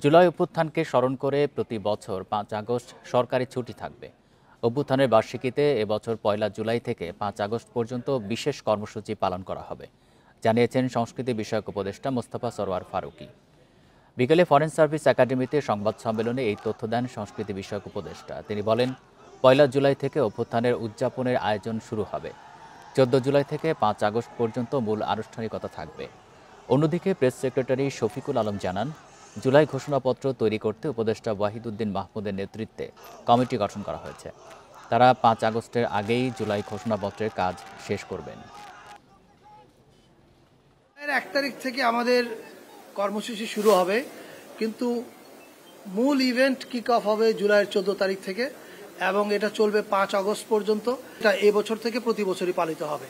জুলাই অভ্যুত্থানকে স্মরণ করে প্রতি বছর ৫ আগস্ট সরকারি ছুটি থাকবে। অভ্যুত্থানের বার্ষিকীতে এবছর ১ জুলাই থেকে ৫ আগস্ট পর্যন্ত বিশেষ কর্মসূচি পালন করা হবে, জানিয়েছেন সংস্কৃতি বিষয়ক উপদেষ্টা মোস্তফা সরোয়ার ফারুকী। বিকেলে ফরেন সার্ভিস একাডেমিতে সংবাদ সম্মেলনে এই তথ্য দেন সংস্কৃতি বিষয়ক উপদেষ্টা। তিনি বলেন, ১ জুলাই থেকে অভ্যুত্থানের উদযাপনের আয়োজন শুরু হবে। ১৪ জুলাই থেকে ৫ আগস্ট পর্যন্ত মূল আনুষ্ঠানিকতা থাকবে। অন্যদিকে প্রেস সেক্রেটারি শফিকুল আলম জানান, জুলাই ঘোষণাপত্র তৈরি করতে উপদেষ্টা ওয়াহিদুদ্দিন মাহমুদের নেতৃত্বে কমিটি গঠন করা হয়েছে। তারা ৫ আগস্টের আগেই জুলাই ঘোষণাপত্রের কাজ শেষ করবেন। ১ তারিখ থেকে আমাদের কর্মসূচি শুরু হবে, কিন্তু মূল ইভেন্ট কিক অফ হবে জুলাইয়ের ১৪ তারিখ থেকে এবং এটা চলবে ৫ আগস্ট পর্যন্ত। এটা এবছর থেকে প্রতি বছরই পালিত হবে।